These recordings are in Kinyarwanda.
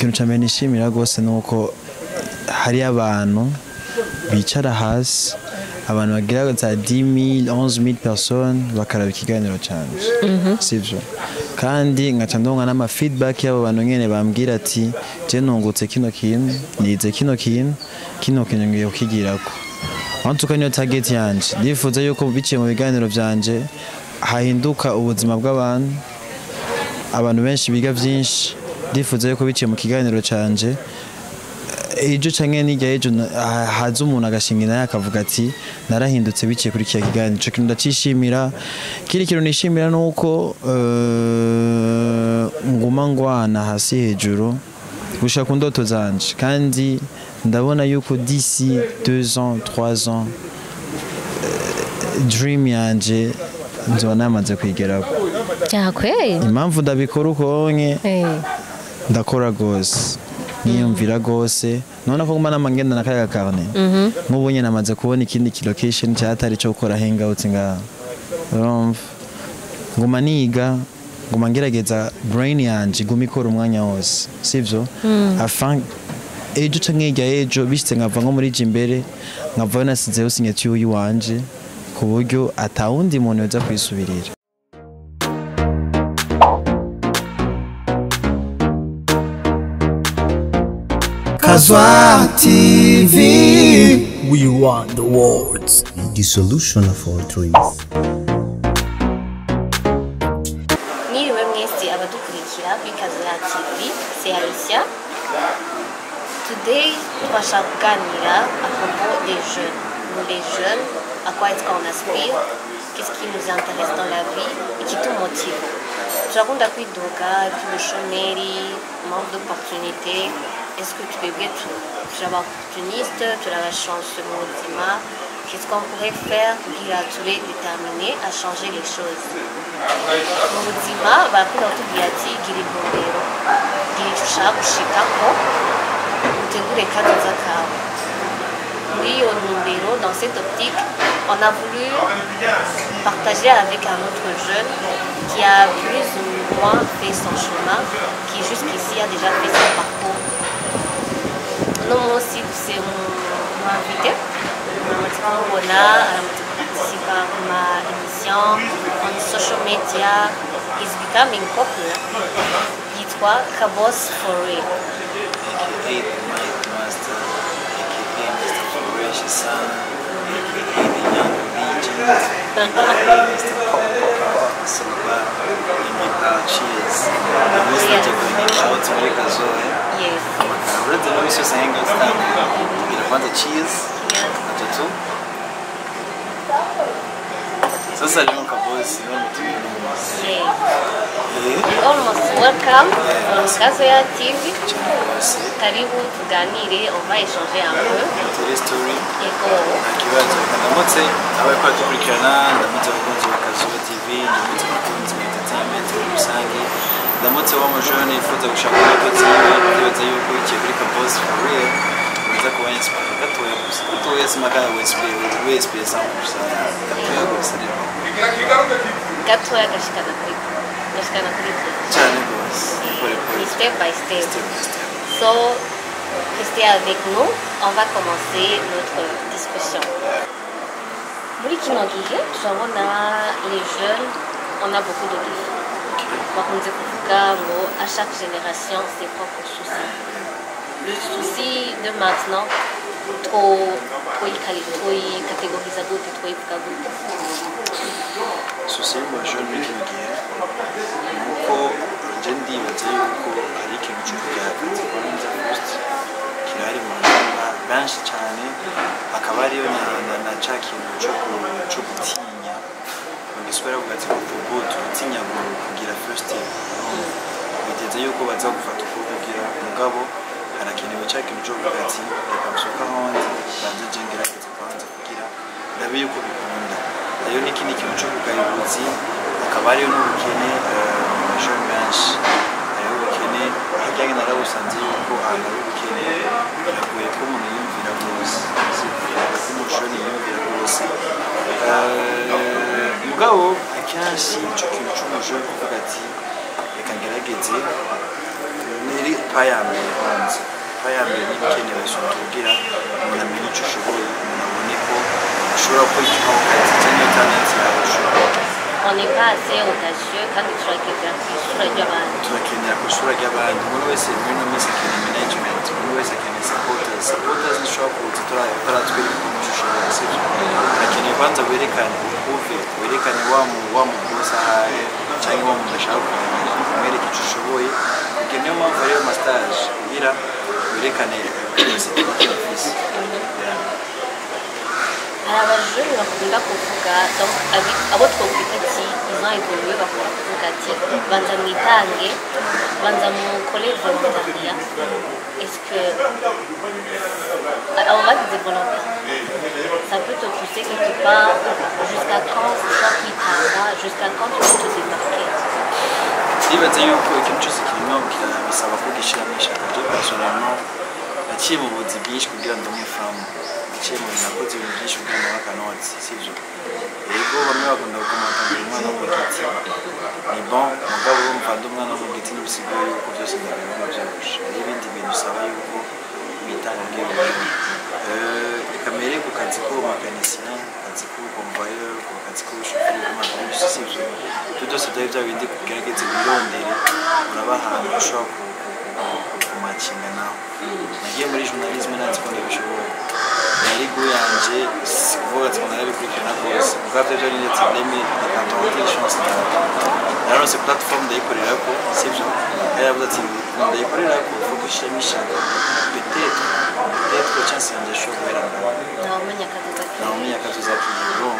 ikintu cyambere nishimira gose nuko hari abantu bicara hasi abantu bagira za 10,000 11,000 personnes bakaraba ikiganiro cyanje sivyo kandi ngaca ndonga n'ama feedback y'abo bantu nyene bambwira ati je nungutse kino kintu nize kino kintu ngiye kukigirako antuka niyo target yanje ndifuza yuko biciye mu biganiro byanje hahinduka ubuzima bw'abantu abantu benshi biga byinshi ndifuza yuko biciye mu kiganiro canje ejo canke nijya ejo haza umuntu agashinga naye akavuga ati narahindutse biciye kuri kiya kiganiro cyo kintu ndacishimira kiri kintu nishimira nuko nguma ngwana hasi hejuru gushaka kundoto zanje kandi ndabona yuko d'ici 2 ans 3 ans dream yanje nzoba namaze kwigerako impamvu ndabikora uko onye ndakora gose niyumvira gose none ko nguma namangenda nakaya carnet nk'ubu nyene namaze kubona ikindi location cyatari cyo gukora hangout ngaha nguma niga nguma ngerageza brain yanje guma ikora umwanya wose sivyo afin ejo canke ejo bishitse nkava nko muri imbere nkava nasizeho signature yiwanje ku buryo atawundi muntu yoza kwisubirira. Kazwa TV, we want the words, the solution of all dreams. Niwe mwese abadukurikira kuri Kazwa TV, c'est Alicia. Today, twashaka kuganira à propos des jeunes. Nous les jeunes, à quoi est-ce qu'on aspire, qu'est-ce qui nous intéresse dans la vie et qui nous motive. Turakunda kwidoga cy'ubushomeri, manque d'opportunités. Est-ce que tu es bien opportuniste, tu as la chance de mon buzima? Qu'est-ce qu'on pourrait faire pour tu es déterminé à changer les choses? Mu buzima barakunda kutubwira ati gira intumbero, gira icyo ushaka gushikako, utegure kazoza kawe. Muri iyo ntumbero, dans cette optique, on a voulu partager avec un autre jeune qui a plus ou moins fait son chemin, qui jusqu'ici a déjà fait son parcours. Non, moi aussi, c'est mon invité. On a participé à ma émission on social media. Is becoming popular. Dis-toi, kaboss for real. Master, Mr. Flourish Son, the young region, Mr. Cheers. Yes. Uretse no isi yose henga zitandukanye tugira kwanza cheers gatatu sasa leo kabosi Almost welcome on Kazwa TV. Karibu tuganire, on va échanger un peu. Story. Ego. Kibazo ndamutse abakora dukurikirana ndamutse bakunze Kazwa TV ndamutse bakunze entertainment rusange ndamutse wa mujone ifuza gushaka abakozi bibaza yuko ikiye kuri kaboss for real biza kuba inspire gatoya gusa gatoya simagara we sound gusa gatoya gusa rero Gatoya gashikana kuri cyane gose step by step. So restez avec nous, on va commencer notre discussion. Muri kino gihe turabona les jeunes, on a beaucoup de défis. Bakunze kuvuga ngo à chaque génération ses propres soucis. Le souci de maintenant trop catégoriser gute, trop ivuga gute. Souci moi jeune muri kino gihe nuko nje ndibaza yuko ari ikintu cyo kugaragaza kwanza first kirari mu bana benshi cyane akaba ariyo na cha kintu cyo gutinya ngiswera kugatse kuvuga gutinya kugira first biteze yuko baza gufata kuvugira mugabo harakenewe cha kintu cyo kugatse reka msoka honze banze jengerageza kwanza kugira ndabe yuko bikunda ayo nikindi kintu cyo kugayibuzi akaba ariyo n'ubukene amashuri menshi ayo ubukene hajyanye narabusanze yuko ahantu ari ubukene biragoye ko umuntu yiyumvira rwose biragoye ko umushuri yiyumvira rwose mugabo akenshi icyo kintu cy'umujuri kuvuga ati reka ngerageze iri payambere hanze payambere n'ibikenewe kugira umuntu amenye icyo ushoboye umuntu abone ko ushobora gukora icyo ukazi cyangwa talent yawe ushobora. On n'est pas assez audacieux quand tu as quelqu'un qui est ry'abandi. Turakenera ku isura ry'abandi umuntu wese muri ino minsi akeneye management umuntu wese akeneye supporters ntishobora kuza taratwereka uko ushobora sibyo akeneye kwanza werekane ukuve werekane wa mubosi ahari cyangwa wa muntu ashaka kumenya umwereke icyo ushoboye kugira niyo mpamvu ariyo mastage kugira werekane certificate office. hari abajuru bakunda kuvuga abo twokwita ati izo evoluwe bakunda kuvuga ati banza mwitange banza mukore volontariat. Est-ce que on va dire volontaire ça peut te pousser quelque part jusqu'à quand ushobora kwitanga jusqu'à quand tu peux te démarquer. ndibaza yuko ikintu cyose kirimo bisaba ko gishyiramo ishaka ryo personnellement naciye mu buzi bwinshi kugira ngo ndumufamo naciye mu nakoze ibintu byinshi kugira ngo bakanotse sivyo yego bamwe bakunda gukomanta ngo umwana wo mu giti ni bon mugabo urumva ndi umwana wo mu giti n'ibisigaye yuko byose ndabibona byoroshye hari ibindi bintu usaba yuko bitanga ngewe kamere ku kazi ko mekanisien kazi ko convoyeur ku kazi ko chauffeur y'amabisi sivyo byose bya bindi kugerageza birondere urabahantu ushobora kumakinga nawe nagiye muri journalisme nanzi ko ndabishobora yari guyanje kuvuga ati narabikurikirana rwose ubwabyo byo ndetse ndemi nakantonte chance narose platform ndayikorera ko sivyo yaravuze ati ndayikorera ko focusha mishaka peut-être chance yanje shobora naumenya kazi zake roho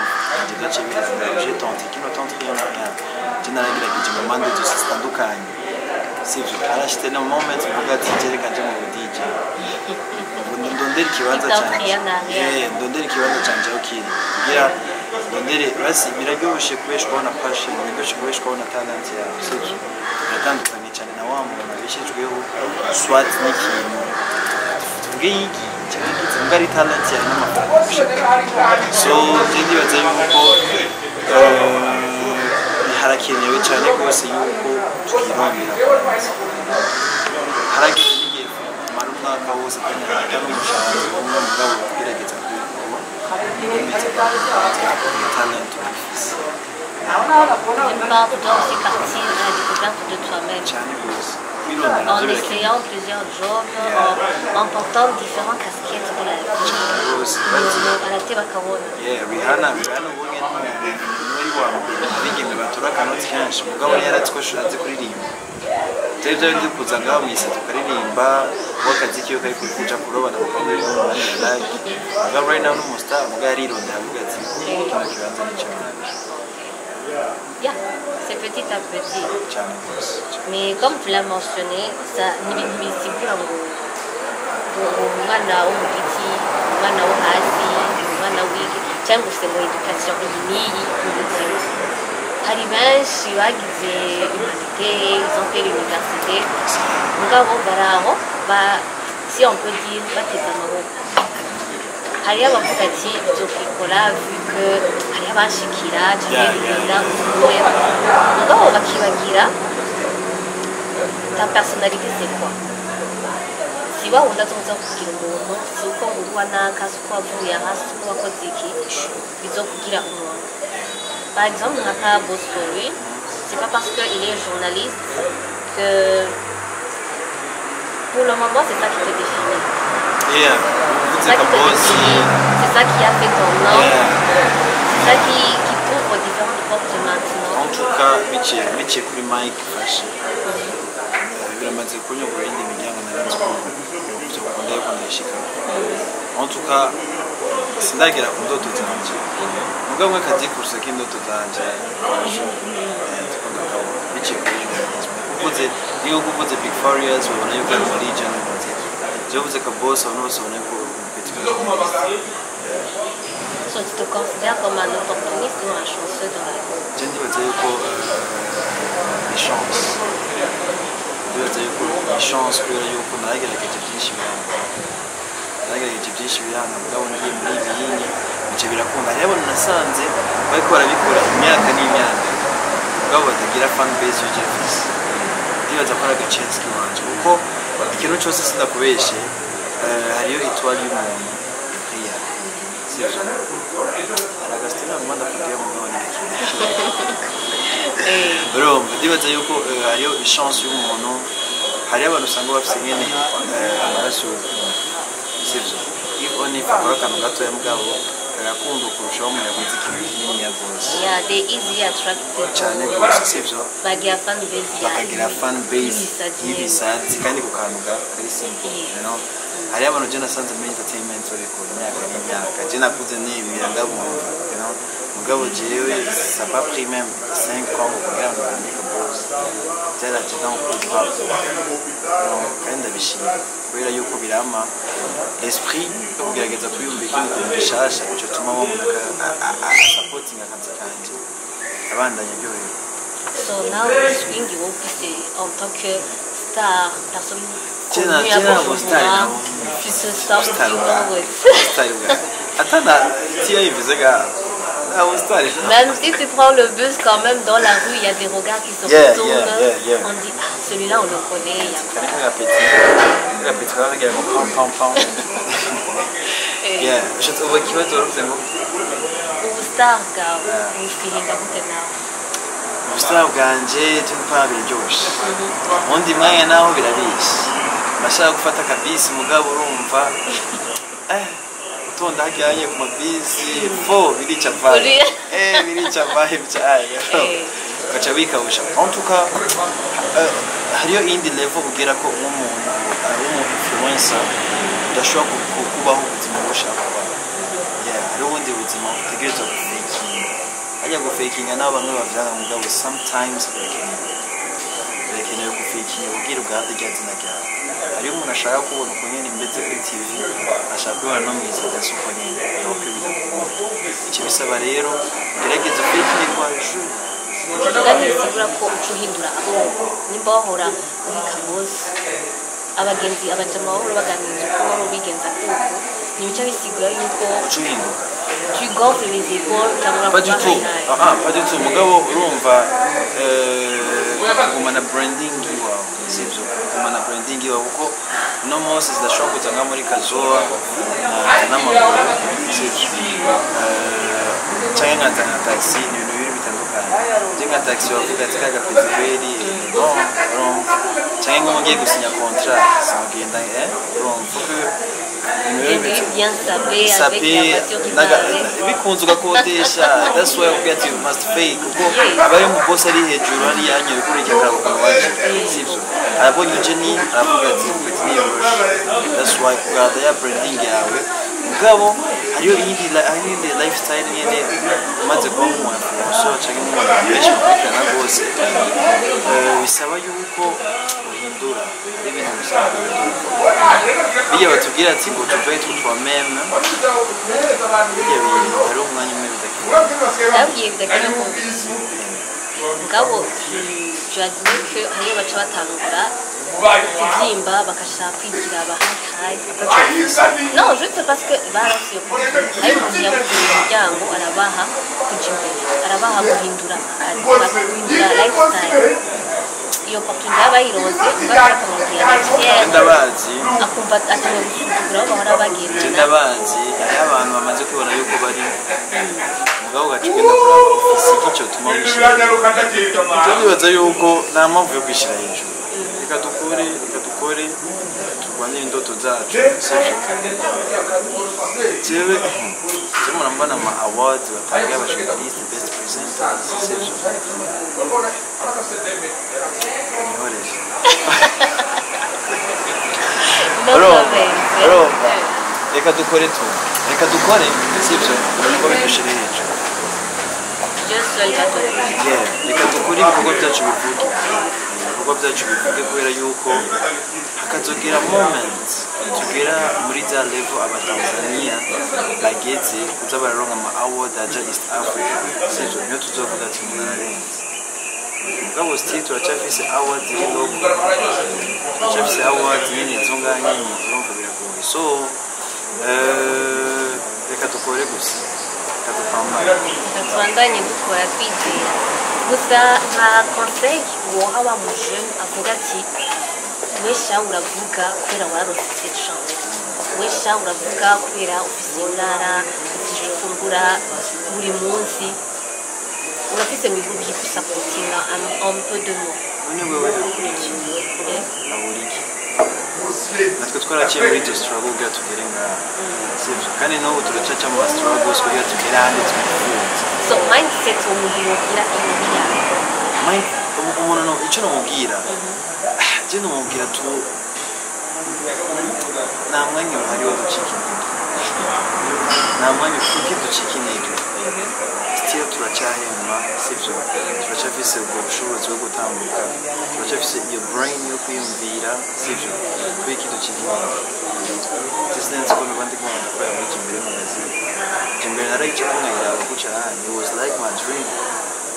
ndio chebira j'ai tenté kino tenté rien tinaragira kiti mu mande zose zitandukanye sivyo arashite no moment uvuga ati jere kanje mu DJ ndondera ikibanza cyane ndondera ikibanza cyanje okiri kugira ndondere basi biraryoshe kubeshwaho na passion biraryoshe kubeshwaho na talent yawe sivyo natandukanye cyane na wa muntu abishijweho swat n'ikintu tuvuge yiki cyangwa ngari talent yawe n'amafaranga so ndibaza yuko harakenewe cyane rwose yuko twirondera harakenewe igihe kumara umwaka wose kandi umushahara w'umwe mugabo kugerageza talent office. D'une part, tu dois aussi partir à la découverte de toi-même. En essayant plusieurs jobs, en portant différentes casquettes de la vie. Aratera kabona. Rihanna abigeme batura akanoti kenshi mugabo yaratse ko azi kuririmba tebyo ndi kuza ngaho mwise tukaririmba wakazi kiyo kari kuja kurobana bakomeye mugabo right now n'umustar mugabo yarironda avuga ati kino kibanza n'icyo. Yeah, c'est petit à petit. Mais comme tu l'as mentionné, ça nibisimbura ngo umwana wo mu giti umwana wo hasi umwana w'iki cyangwa se mu education iyi mu buzima hari benshi bagize humanité ils ont fait l'université mugabo baraho si on peut dire bateza amaboko hari abavuga ati byo kwikora vu que hari abashikira cyangwa ibinda umugoya mugabo bakibagira ta personnalité c'est quoi si wa wunda tuza kugira umuntu si uko ngurwa n'akazi uko wavuye hasi uko wakoze iki bizo kugira umuntu. Par exemple nka kaboss lui c'est pas parce qu'il est journaliste que pour le moment c'est ça qui te définit. C'est ça qui te définit, c'est ça qui a fait ton nom, c'est ça qui ouvre différentes portes maintenant. En tout cas métier kuri Mike fashe biramaze kunyobora indi miryango naranze ko byokunda ko ndashika. En tout cas sindagera ku ndoto zanje mugabo akazi kursa k'indoto zanje métier kuri journalisme iyo kuvuze big foreigners babona yuko ari muri region je vous kaboss on also on ko petit journaliste. So tu te considères comme un opportuniste ou un chanceux dans la vie? Je ndibaza yuko ni chance ndibaza yuko ni chance kubera yuko naragerageje byinshi biranga mugabo ngiye muri ibiyinyi bice birakunda rero nasanze bariko barabikora imyaka n'imyaka mugabo batagira fan base y'Jeffis ndibaza ko ari agaciro k'iwanje kuko ikintu cyose sindakubeshe hariyo itwari y'umuntu iriya sivyo aragasitira mu manda kugira ngo none urumva ndibaza yuko hariyo chance y'umuntu hariyo abantu usanga bafite nyene amaraso sivyo oni fakora akantu gatoya mugabo arakunda kurushaho mu yakoze ikintu kinini ya gose they easy attracted cyane gose sivyo bagira fan base bakagira fan base y'ibisatsi kandi kukanuka kari simple you know hariyo abantu je nasanze muri entertainment bari ku myaka n'imyaka je nakuze nimira ndabumva you know mugabo jewe ça pas pris même 5 ans kugira ngo ni kaboss tera je donc pas kandi ndabishima kubera yuko birama l'esprit yo kugerageza kuyumvika ibintu bishasha cyo tuma wo supporting akazi kanje abandanya byohe. So now swing you office en tant que star personne Jenna star attends tiens il faisait gars même si tu prends le bus quand même dans la rue, il y a des regards qui se retournent. On dit, ah, celui-là, on le connaît. Je te vois qui va te représenter. Ou star, gars, ou feeling à bout Star bwanje tupara biryoshye. Undi mwanya naho birabishye. Bashaka gufata kabisi mugabo urumva utonda hajyanye ku mabisi birica vaye birica vaye byaye gacha bikabusha en tout cas hariyo indi level ugera ko umuntu influencer udashobora kubaho ubuzima bushaka hariho ubundi buzima utegereza gufakinga hajya gufakinga n'abo bamwe bavyanga mugabo sometimes birakenewe gufakinga ubwira ubwate ryazina ryawe hariyo umuntu ashaka kubona uko nyene mbetse kuri TV ashaka kubona no mwiza gasuko nyene donc bidakunda icyo bisaba rero gerageza fakinga kwa jeu kandi bisigura ko ucuhindura aho nimba wahora uri kaboss abagenzi abajama bahora baganiriza uko wari ubigenza kuko nibica bisigura yuko ucuhinduka tu gonfles les épaules cyangwa pas du tout pas du tout mugabo urumva kugumana branding iwawe sibyo kugumana branding iwawe kuko no munsi zidashobora kuza nka muri kazoa n'amaguru sibyo cyangwa nka taxi ni ibintu bibiri bitandukanye nka taxi wavuga ati kaga pedigweri cyangwa ngo ngiye gusinya contrat simugenda urumva ko bien sapé avec la voiture qui va bikunze ugakodesha that's why you get you must pay kuko abaye mu boss ari hejuru ari yanyu bikurikira kabo kwaje sibyo arabonye ujeni aravuga ati ni that's why kugada ya branding yawe mugabo hariyo iyindi lifestyle nyene maze kuba mu influencer cyangwa mu benshi bakana bose bisaba yuko uhindura ibintu bisaba biye batubwira ati ngo tubaye toi-même biye hari umwanya umwe bidakira ngabo tu as dit que hariyo baca batangura kubyimba bakashaka kwigira abahayi non juste parce que barasiye hari umuntu yabuze umuryango arabaha kujya imbere arabaha guhindura lifestyle iyo opportunité yabayironse ugashaka kumubwira ndabazi akumva atanga gusuzugura aho bahora bagenda ndabazi hari abantu bamaze kwibona yuko bari mugabo gacugenda kuraba ofisi kico tuma wishira ndibaza yuko nta mpamvu yo kwishira hejuru reka dukore turwanye indoto zacu jewe murambana ama awards batangiye abashortlist best presenters sivyo reka dukore sivyo ngo bidushyire hejuru reka dukore ibikorwa byacu bivuge kubera yuko hakazogera moment tugera muri za level abatanzania bageze kuza bararonka ama award aja East Africa sivyo niyo tuzovuga ati murarenze mugabo still turacafise awards y'indogo turacafise awards nyine zunganye urumva biragoye so reka dukore gusa reka dupambane tubandanye dukora twizera gusa nka conseil woha wa mujene avuga ati wesha uravuga kubera wararose cette chance wesha uravuga kubera ufise inara ufise ifungura buri munsi urafise mu bihugu bigusapotinga un peu de mots none wewe aburiki natwe twaraciye muri izo struggle kugira tugere ngaha sibyo kandi n'ubu turacaca mu struggles kugira tugere ahandi twifuza so mindset umuntu yogira iyiya umuntu icyo namubwira je namubwira tu nta mwanya uhari wo gucika intege nta mwanya kuko ducika intege still turacyahema sibyo turacyafise ubwo bushobozi bwo gutambuka turacyafise iyo brain yo kwiyumvira sibyo kubiki ducika intege distance ko mibandi ko ndakora muri imbere mu kazi imbere narayica kumwira guca hano it was like my dream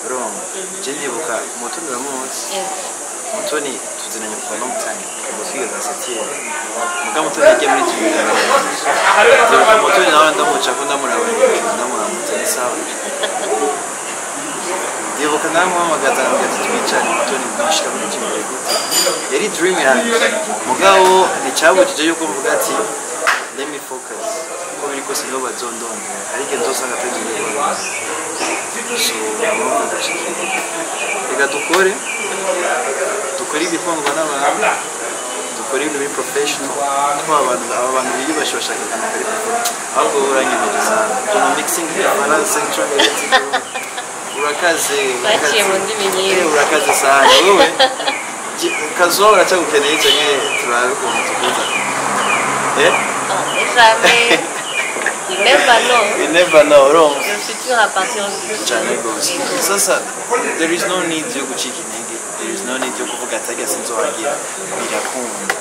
wrong je ndibuka mutoni ramunsi mutoni tuzinanye kwa long time ngo twiga za septième muga mutoni yagiye muri imbere mutoni nawe ndamuca ko ndamuramutse sawa ndibuka namuhamagaza ngati twicane mutoni mwashika muri imbere gute yari dream yanjye mugabo nticyabujije yuko mvuga ati let me focus ko biri kose niho bazondonda ariko nzosanga atagiye so namuvuga ndashikira reka dukore ibikundwa n'abantu dukore ibintu biri professional ko abantu biyubashye bashaka akantu kari ahubwo uranyemeje sana no mixing balance introvert urakaze urakaze sana wowe kazohora cyagukeneye cyane turabe ukuntu tukuza jamais you never know wrong le futur appartient jamais gose sasa there is no need yo gucika intege there is no need yo kuvuga ataga sinzohagira birakunda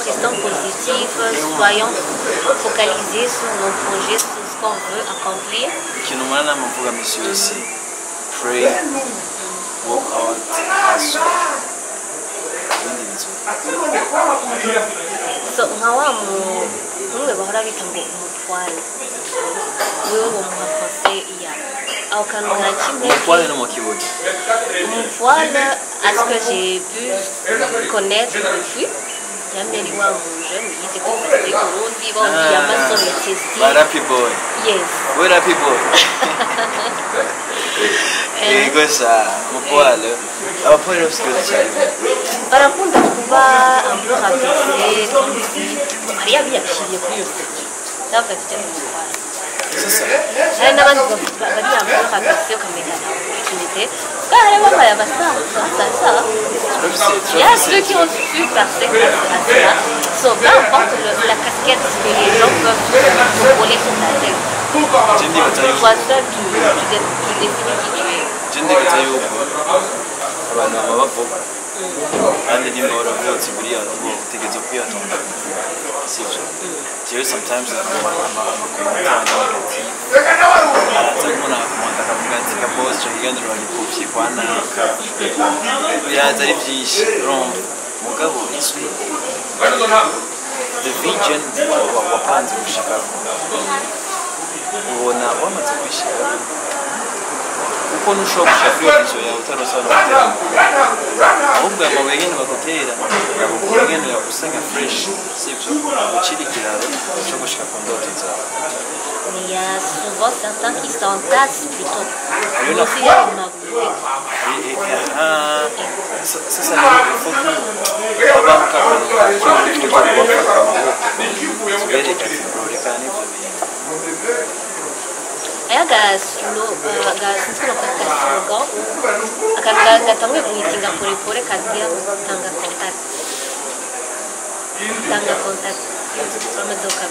restons positifs soyons focalisés sur nos projets sur ce qu'on veut accomplir ikintu mwana mvuga misi yose pray work hard hustle so nka wa umwe bahora bita ngo umutware wewe wo mu conseil iya aho kantu karakimwe umutware no mu kibuga umutware à ce que j'ai pu connaître depuis yamye wa muje yize ko muri Burundi bawugiye amasomo ya testing Rapi boy yes we Rapi boy gosa mutware abapoli bafite cyane barakunda kuba ambro rapixe Maria biyakiriye kuri yo ndavuga ati umutware hari n'abandi bari ambro rapixe ukamenya opportunité car babaye abasaza il y a ceux qui ont su passer grâce à ça so peu importe la casquette que les gens peuvent voler sur ta tête toi seul tu définis qui tu es Jende bitayo abantu babavuga kandi nimba baravuze buriya ngo utegeze kwiyatonda sivyo jewe sometimes aratamuna kumanda kavuga ati kaboss cyangwa rwagipfye kwanaka biraza ari byinshi wrong mugabo iswe the vision wapanze gushika ubona wamaze kwishika uko nushobora gushaka izo yawe utarosana ahubwo amabuye nyine bagutera bagukura nyine yakusanya fresh sivyo gucira ikiraro cyo gushika ku ndoto zawe il y a souvent certains qui s'entassent plutôt aussi il y a une mabuye c'est ça il faut que abantu kabiri aya gaslo gasinzwe bakaslogan akagatangwe kuyitinga pore kagira tanga contact amadoka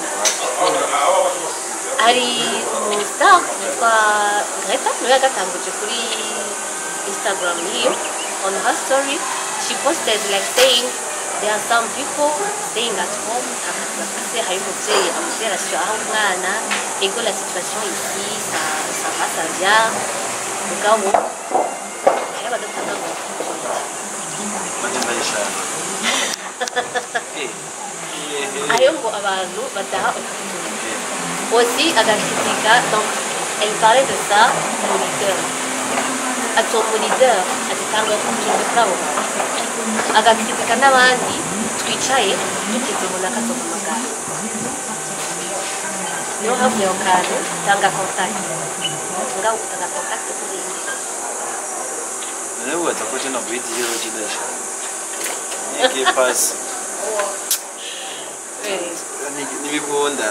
hari umustar yitwa Greta niwe yagatanguje kuri Instagram here on her story she posted like saying there are some people staying at home akaza hari umubyeyi amubwira aho umwana ego la situation ici ça vient mugabo hari abadatanga ngo ayo ngo abantu bataha aussi agakitika donc elle parlait de ça moniteur atoba umulideri agatanga ikintu kuri abo bantu agakritika n'abandi twicaye duteze umuntu akazohamagara niyo havuye ako kantu tanga contact ngaho utanga contact kuri indi nawe watakoje na bwidi hiyo jidasha nige pasi nibikunda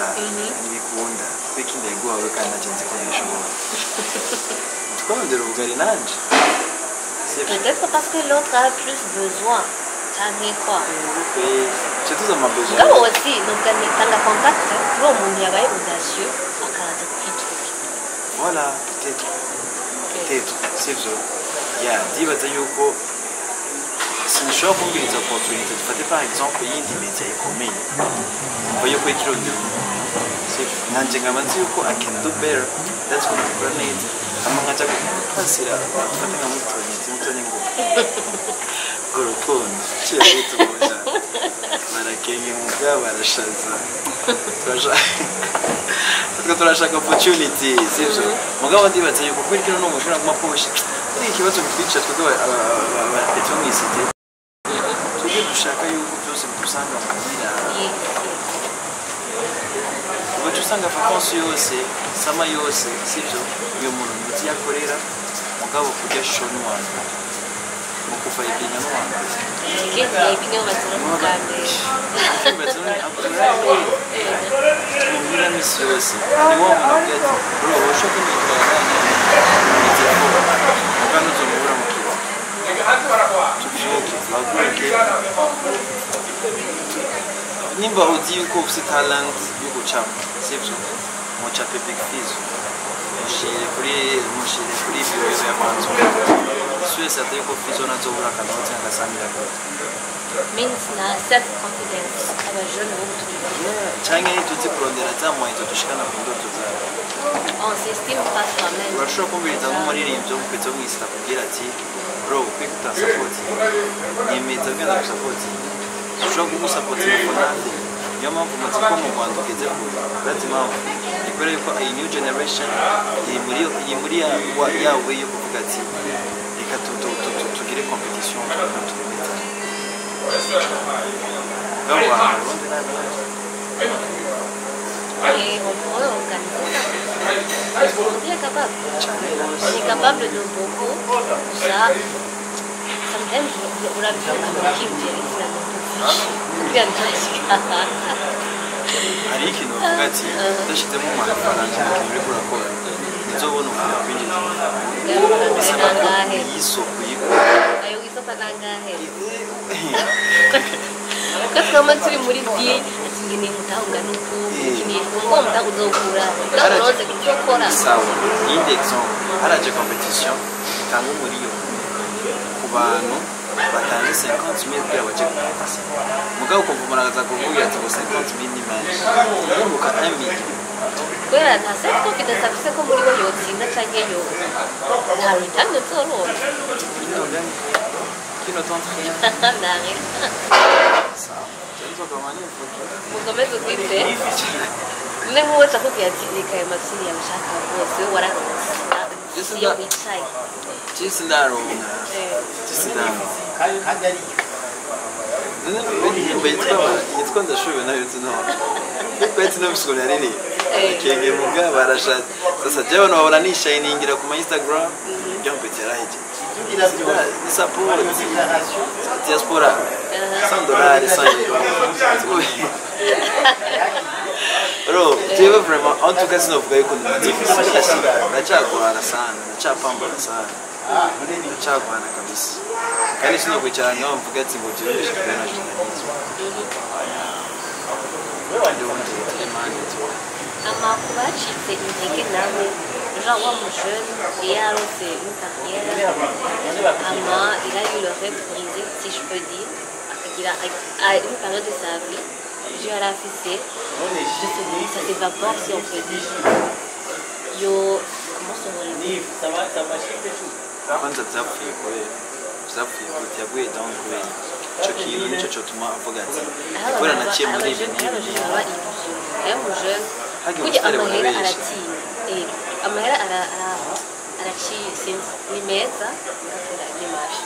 kwiki ndego wawe kandi agenze koresha umuntu twondera ubugari nanje peut-être parce que l'autre a plus besoin cyane kwa c'est tout ça ma besoin ngaho aussi nubwo tanga contact kuri uwo muntu yabaye audacieux akaza kwitwika voilà peut-être c'est vrai ya ndibaza yuko sinshobora kumviriza opportunité dufate par exemple yindi media ikomeye umva yuko ikirondera nanje nkaba nzi yuko I can do better that's what I'm gonna ama nkaja gupasira dufate nka mutoni ngo urukundo ciye tuboja barakenye muga barashaza turashaka opportunity sivyo mugabo ndibaza yuko kuri kino no mushobora kuma poshe ni ikibazo bitwica twebwe abapeto mwisite tujye dushaka yuko byose dusanga muhira ubu dusanga vacances yose sama yose sivyo uyu muntu muti yakorera mugabo kujya shoni wangu mukufa ibintu n'wangu kigeze ibinyo bazira mugande muhira misi yose ni wo muntu ati bro woshobora kumenya kandi uzomubura mu kigo tubyuke baguke nimba uzi yuko ufite talent yo gucapa sibyo mucape big fizo mushire kuri biro y'abantu suese ate ko fizo nazobura akanoti agasamira means na self confidence abajene bo kutugira cyane tuzi kurondera zamuye tudushikana ku ndoto zawe on s'estime pas soi-même urashobora kumviriza nk'umuririmbyi wo mupetso mwisi akubwira ati bro ukwiye kutasapoti nyemeza bwenda gusapoti ushobora kugusapoti mufonande niyo mpamvu umuti ko mu Rwanda ugeze kure that's impamvu ni kubera yuko iyi new generation iri muri yawe yo kuvuga ati reka tugire competition tumeze ngaho abantu ubundi et on pourrait organiser ça. On est capable. On est capable de beaucoup. Ça, sometimes on a vu un qui me dit hari ikintu uvuga ati udashyizemo amafaranga mu kintu uri kurakora nizobona umuntu akwinjiza bisaba ko yisoko yikora ayo wisoko nangahe kasi kama turi muri byi ngine mutahunga nuko kinye ngo mutaguzokura ndaroze gukora sawa index haraje competition tanga umuriyo ku bantu batanze 50,000 kugira baje kupasa mugabo kumvumaraza kuvuga ati 50,000 ni menshi umuka 1 million kwera nta se ko bidasabise ko muri bo yotsinda canke yo nta ritano zoro kino tontre ndare mukomeze kwite ne muwe takubwira ati nikaye masini ya ushaka bose wararonse iyo wicaye Just ndaronka yitwa ndashoboye nayo tunaho kwetse no bisukura nini kenge muga barashatse sasa je bano babona nishiningira ku Instagram byo mpetse yarahije ni support diaspora $100 bro tuwe vraiment en tout cas sinovuga yuko ndacagwana sana ndacapambana sana ndacagwana kabisa kandi sinokwicara ngaho mvuga ati ngo jewe ndashaka na journalisme ama kubacitse intege nawe genre wa mon jeune et alors c'est une carrière ama il a eu le rêve brisé si je peux dire à une période de sa vie Dieu a fixé ça s'évapore si on peut dire yo comment se relève kwanza zapfuye yaguye down kubera icyo kintu nicyo cyotuma avuga ati kubera naciye muri ibi jeune kugira amahera aratinya amahera araciye sinzi ni meza agatera imaje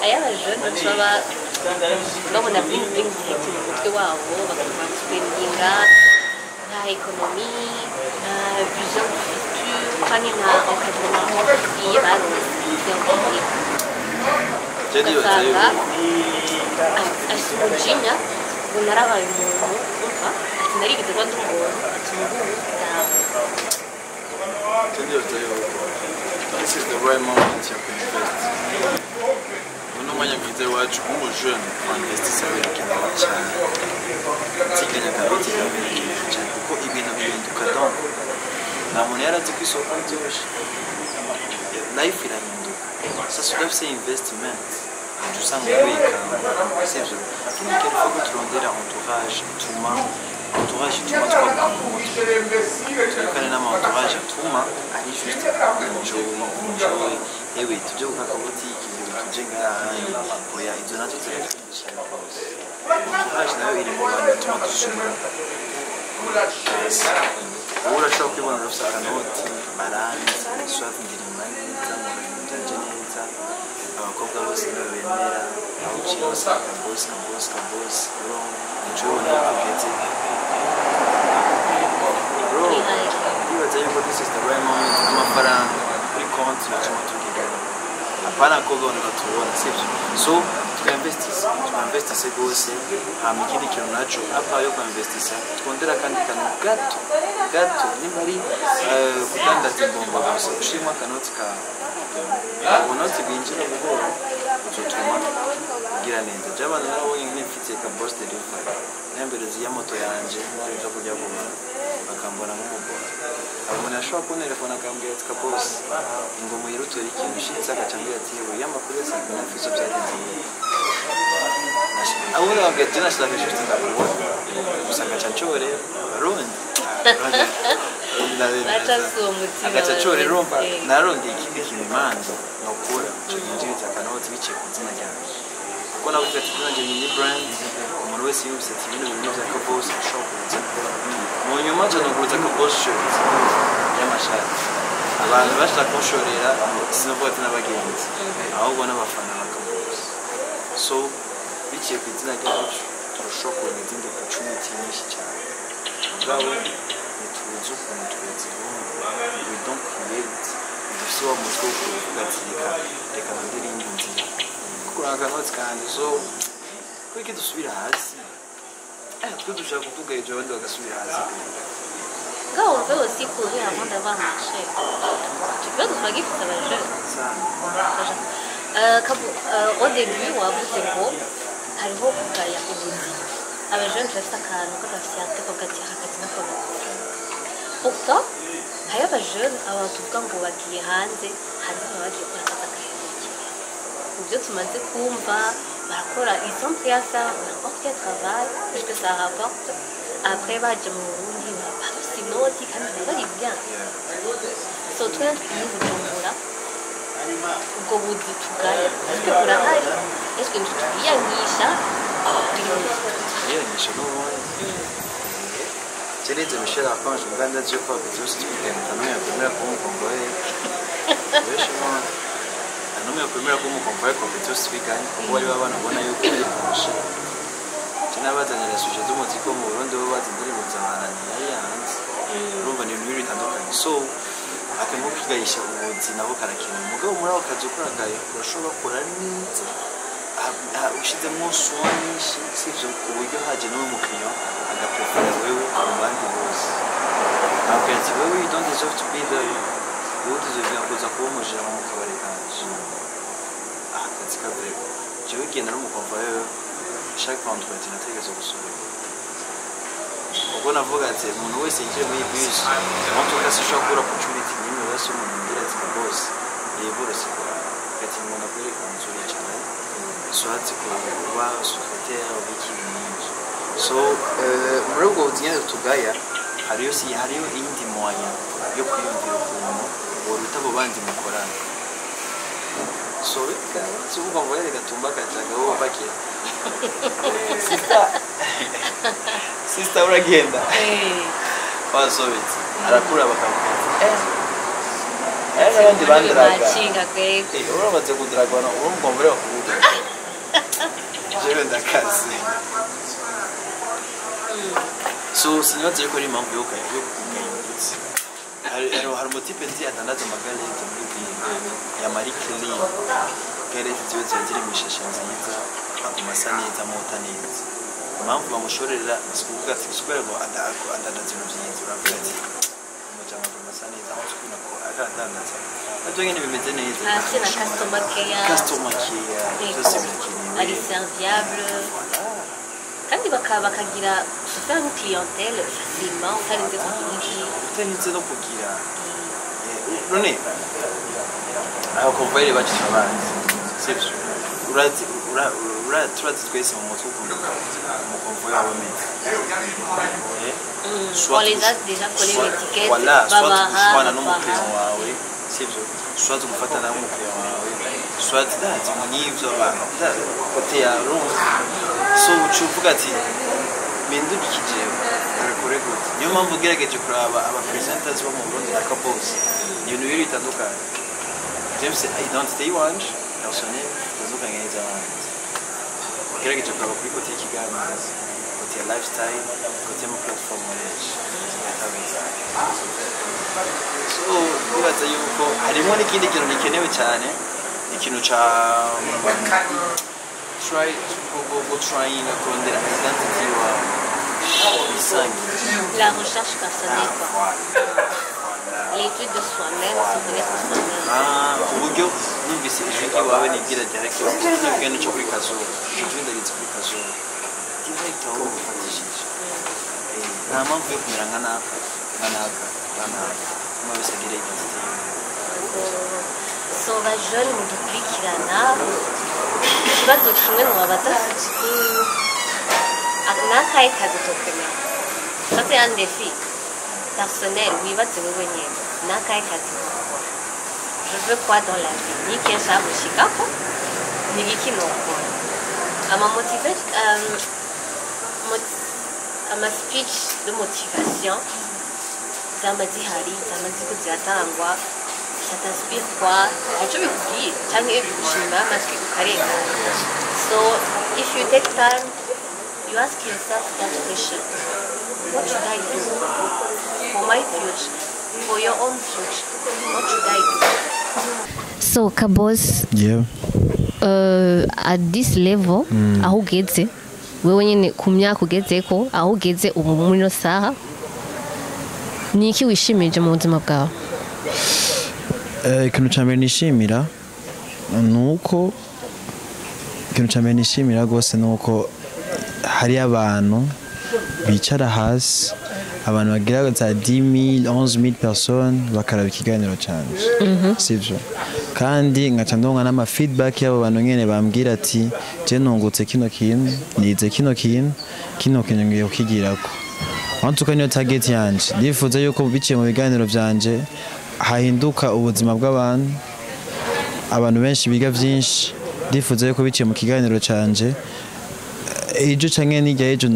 ay'abajene baba babona bling bling mu mutwe wabo bakaba spendinga nta ekonomi nta vision du futur kandi nta encadrement ikwiye baronse ugasanga afite umujinya ngo narabaye umuntu umva ati narigeze kuba ndi umuntu ati ubu This is the right moment to invest. Uno mwanya mwiza wacu nk'umujene kwinvestisa birakenewe cyane. Nsiganya kabiti birakenewe cyane kuko ibintu bihinduka donc. Nta muntu yarazi ko isoko ryoroshye. Life irahinduka. Sasa udafite investment usanga ubika sivyo. Kino kintu faut turondera entourage ituma twakumuntu tukane n'amantourage atuma ari juste enjoy ewe tujye gukaka butiki tujye ngahanyi oya ibyo natwe turatwigisha rwose entourage nayo iri mu bantu bituma dusubira wowe urashobora kwibonera ufite akanoti baranze swati ndirimba neza mu bintu byanje neza abakobwa bose nibo bemera aho uciye bose kaboss enjoy ubona kugeze this is the right moment amafaranga kuri konti bituma tugigana apana ko gona batubona sivyo so tukainvestisa gose hama ikindi kintu naco apa yo kuinvestisa twondera kandi kantu gato nimari kudandaza imbombo gusa ushima kanoti ka ubonoti binjira buhoro uzotuma ugira neza jabana nabo nk'imfitiye ka boss delivery nemberezi ya moto yanje byo kujya vuba bakambona nk'umugore umuntu ashobora kunterefona akambwira ati kaboss ngo muyiruture ikintu ushitse agacambwira ati yewe y'amakuru yose nafiso byagenze ahura bagati nashaka juste ndakubona gusa gacancore barundi agacancore romba naronde ikindi kintu imanza nokura cyo nginjiriza kanoti biciye ku zina ryanjye kuko navuga ati nanje ni brand umuntu wese yubise ati ibintu bimwe bya kaboss ashobora kuza mu nyuma cyo nokuza kaboss shirt y'amashati abantu bashaka kunshorera sinavuga ati n'abagenzi ahubwo n'abafana ba kaboss so biciye ku izina ryacu turashobora kubona izindi opportunity nyinshi cyane ubwabo nituzi ukuntu twazibona we don't create dufise wa mutwe wo kuvuga ati reka ndirimbe nzira kuranga notsi kandi so kwiki dusubira hasi twe dushaka kuvuga ibyo abandi bagasubira hasi quand on veut aussi courir avant d'avoir marché tu peux nous paguer pour ça va jeune au début wavuze ngo hariho kugaya ubuzima abajene bafite akantu k'agafyate kagati hagati n'akabakora pourtant hari abajene abantu tuvuga ngo bagiye hanze baba bagiye gukora akazi agahembukira mu byo tumaze kumva barakora ils sont prêts à faire n'importe quel travail puisque ça rapporte après baje mu Burundi bafite inoti kandi bari bien so twene tugiye kujumbura ubwo buzi tugaya twe burahari est-ce que tubiyanisha biyanisha n'ubundi Cheneze Michel Archange Uganda zyo kwa byose twigana no yakwemera ko umukomboye beshimo anome yakwemera ko umukomboye ko byose twigana kuko bari babana ubona yuko ari kurusha kinabazanira suje z'umuziko mu Burundi bo bazindiri mu zamarani yari hanze urumva ni ibintu bitandukanye so akemo kwigayisha ubuzi nabo karakina umugabo muri abo kazi ukora gaye urashobora gukora neza ushizemo swanishi sivyo ku buryo haje no mukiriya agaprefera wewe abandi bose ntabwo ati wewe you don't deserve to be there wowe tuzobya kuza kuba umujira mu kabari kanje akazi kabere jewe genda no mukomvayo chaque vendredi nategeza gusubira ubwo navuga ati umuntu wese yinjiye muri bus muntu wese ashobora kubura opportunity nimwe wese umuntu ngira ati boss yeborosi ati umuntu akwiriye kunzura cyane swati kuba secrétaire w'ikinyinji so muri ubwo buzima tugaya hariyo indi moyen yo kwiyumvira ukuntu boruta abo bandi mukorana so uvuga ngo yere gatumba kajaga wowe bakira sister uragenda wasobetse arakura bakavuga n'abandi bandiraga macinga kweli uramaze kudragwana urumugomvere wakubuga jewe ndakaze so sinibaze yuko ari impamvu yo kugayindutse hari umutipe nzi adandaza amagalete muri dini ya Marie Curie galete ziba ziri mu ishashe nziza amasa neza amota neza impamvu bamushorera sikuvuga ati subira ngo adandaza ibintu byiza uravuga ati umujama amasa neza aho tukuna ko adandaza nabyo nyine bimeze neza hasi na customer care byose birakenewe ari serviable kandi bakagira faire une clientèle facilement utarinze no kugira none aho konvoyere bacu turabanzi sibyo turazi twese mu mutwe ukuntu umukonvoyere aba ameze on les a déjà collé l'étiquette babaha n'umukiriya wawe sibyo soit gufatana n'umukiriya wawe soit ndazi n'ivyo abantu kote ya rumwe so ucuvuga ati mpindukije arakore gute niyo mpamvu ugerageje kuraba aba presenters bo mu Burundi na kaboss ni ibintu biri bitandukanye James identity wanje personnel bitandukanye n'iz'abandi ugerageje kuraba kuri kote y'ikiganiro kote ya lifestyle kote mu platform knowledge so bibaza yuko harimo n'ikindi kintu gikenewe cyane ikintu ca trying kurondera identity wawe bisange la recherche personnelle quoi l'étude de soi-même se connaître soi-même uburyo numvise ijwi ry'iwawe nibwira direct ugenda cyo kuri kazuba ijwi ndagitse kuri kazuba direct aho ufatishije nta mpamvu yo kumera nka naka uma wese agira identity so bajeune mu dukurikirana ikibazo kimwe mu babaza n'akahe kazi utokwemera ça c'est un défi personnel wibaze wewe nyine n'akahe kazi ukora je veux quoi dans la vie ni kenshi agushikako ni iki nokora amamotive ama speech de motivation zama zihari zama ziko ziratangwa ça t'inspire quoi icyo bikubwiye cyangwa iyo bigushimira amatwi ukarengana so if you take time you ask yourself that question what should I do for my future for your own future what should I do so kaboss at this level aho ugeze wewe nyine ku myaka ugezeko aho ugeze ubu muri no saha ni iki wishimije mu buzima bwawe ikintu cya mbere nishimira nuko rwose nuko hari abantu bicara hasi abantu bagira za 10,000 11,000 personnes bakaraba ikiganiro cyanje sivyo kandi ngaca ndonga n'ama feedback y'abo bantu nyene bambwira ati je nungutse kino kintu nize kino kintu ngiye kukigirako antuka niyo target yanje ndifuza yuko biciye mu biganiro byanje hahinduka ubuzima bw'abantu abantu benshi biga byinshi ndifuza yuko biciye mu kiganiro canje ejo canke nijya ejo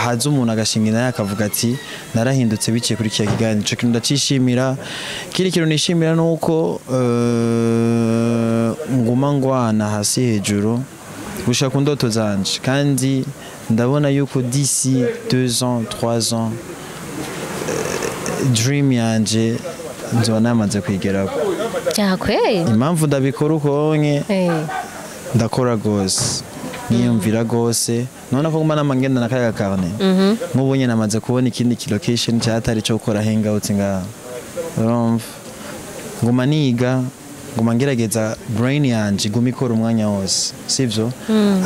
haza umuntu agashinga naye akavuga ati narahindutse biciye kuri kiya kiganiro cyo kintu ndacishimira kiri kintu nishimira nuko nguma ngwana hasi hejuru gushaka ku ndoto zanje kandi ndabona yuko d'ici 2 ans 3 ans dream yanje nzoba namaze kwigerako cyakwe impamvu ndabikora ukonye ndakora rwose niyumvira rwose none ko nguma namangenda nakaga carnet nk'ubunye namaze kubona ikindi location cyatari cyo gukora hangout ngaha urumva nguma niga nguma ngerageza brain yanje guma ikora umwanya wose sivyo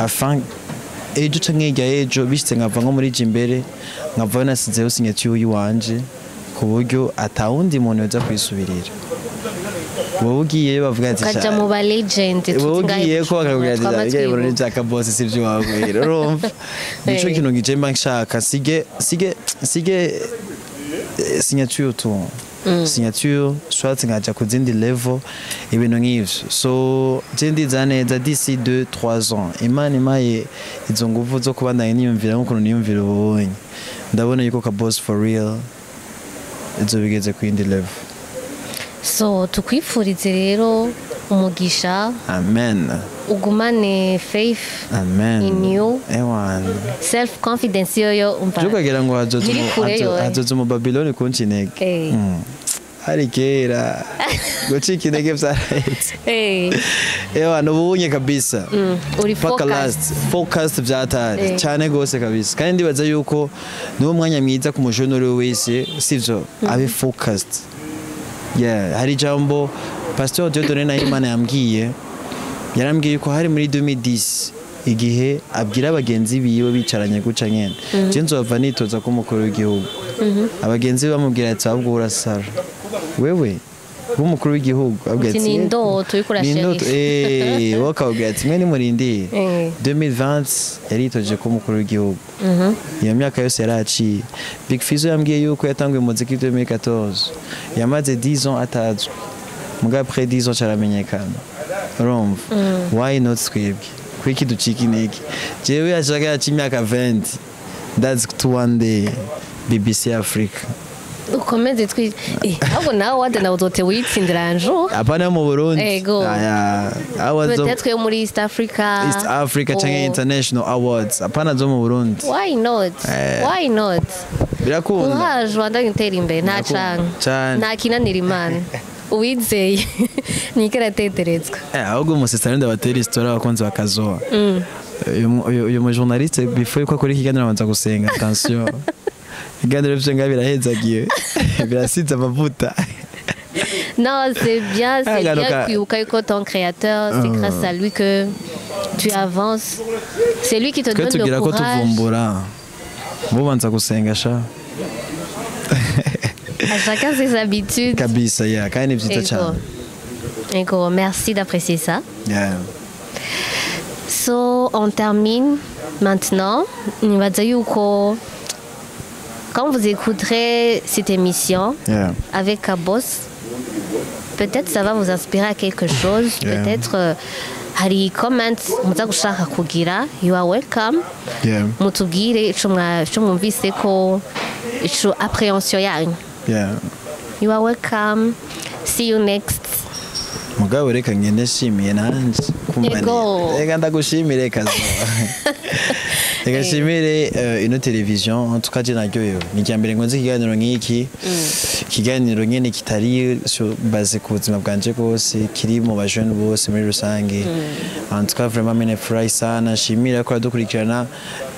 afin ejo canke ejo bishitse nkava nko muri imbere nkava nasizeho signature yiwanje ku buryo atawundi muntu yoza kwisubirira wowe ugiye bavuga ati kaja mu ba legend tutingaye ko akakubwira ati yagiye muri Jack Boss sivyo wakwira urumva nico kintu ngije mba nshaka sige signature tu signature soit ngaja ku zindi level ibintu nk'ivyo so jendi zaneza d'ici 2-3 ans imana imaye izo nguvu zo kubandanya niyumvira nkuko niyumvira ubonye ndabona yuko ka boss for real izo bigeze ku indi level so tukwifurize rero umugisha amen ugumane faith amen in you ewan self confidence yoyo umva tukagira ngo hazoze mu Babylone kunci intege hari kera gucika intege vyarahetse ewa nubunye kabisa uri focused vyatari cyane gose kabisa kandi ndibaza yuko niwo mwanya mwiza ku mujonore wese sivyo abe focused hari jambo Pastor Dieudonné Nahimana yarambwiye ko hari muri 2010 igihe abwira abagenzi biwe bicaranye guca nyene je nzova nitoza ko umukuru w'igihugu abagenzi bamubwira ati ahubwo urasara wewe umukuru w'igihugu abwira ati ni indoto yikurasheje wakabwira ati mwe nimurindi 2020 yaritoje ko umukuru w'igihugu iyo myaka yose yaraciye Big Fizzo yambwiye yuko yatanguye muziki 2014 yamaze 10 ans atazwe muga après 10 ans caramenyekana urumva why not twebwe kwiki ducika intege jewe yashaka yaca imyaka 20 that's to one day BBC Africa ukomeze ahubwo nawe wade nawe uzote witsindira anjo apana mu Burundi peut-être yo muri East Africa canke international awards apana zo mu Burundi why not birakunda uhaje wanda gitera imbere nta canga nta kinanira imana uwizeye nikarateteretswe ahubwo umusistari ndabatera histoire abakunzi bakazoa uyu mu journaliste before ko akora ikiganiro abanza gusenga attention ikiganiro byo birahezagiye birasize amavuta. Non, c'est bien que ton créateur, c'est grâce à lui que tu avances. C'est lui qui te donne le courage. À chacun ses habitudes. Kabisa, yeah. Ego, merci d'apprécier ça. Yeah. So, on termine maintenant. Quand vous écouterez cette émission avec kaboss, peut-être ça va vous inspirer à quelque chose. Peut-être hari comments muza gushaka kugira, you are welcome. Mutubwire ico mwumvise ko ico appréhension yanyu. You are welcome. See you next. Mugabo reka ngende shimiye nanje kumva reka ndagushimire kazo reka shimire ino television en tout cas je naryohewe ni cyambere ngo nzi kiganiro nk'iki kiganiro nyene kitari base ku buzima bwanje bwose kiri mu bajene bose muri rusange en tout cas vraiment mene furahi sana shimira ko dukurikirana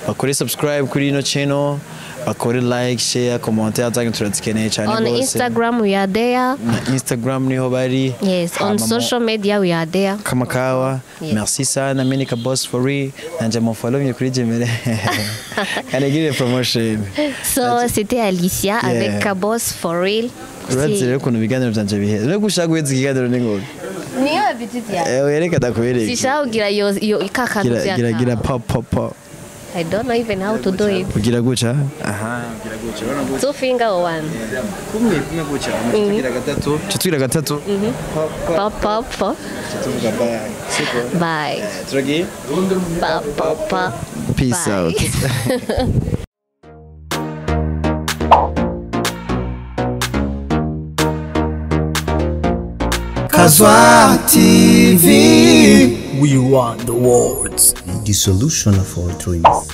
bakore subscribe kuri ino channel bakore like share commentaire zanyu turazikeneye cyane on Instagram we are there. Instagram niho bari. Yes, on social media we are there. Kamakawa. Merci sana mini kaboss for real nanje mo follow me kuri Jemere. Can I give a promotion? So c'était Alicia avec kaboss for real. Urazire ko biganiro byanje bihe. No gushaka wezi kiganiro ningo. Niyo habitude ya. Yereka dakwere. Sishagira yo ikakanu ya. Gira pop. I don't know even how to do it. Ugira guca? Aha, ugira guca. Two finger or one? Kumwe guca. Tugira gatatu. Tugira gatatu. Pop. Tuvuga bye. Siko. Bye. Trogi. Pop. Peace out. Kazwa TV. We want the words. The solution of all dreams.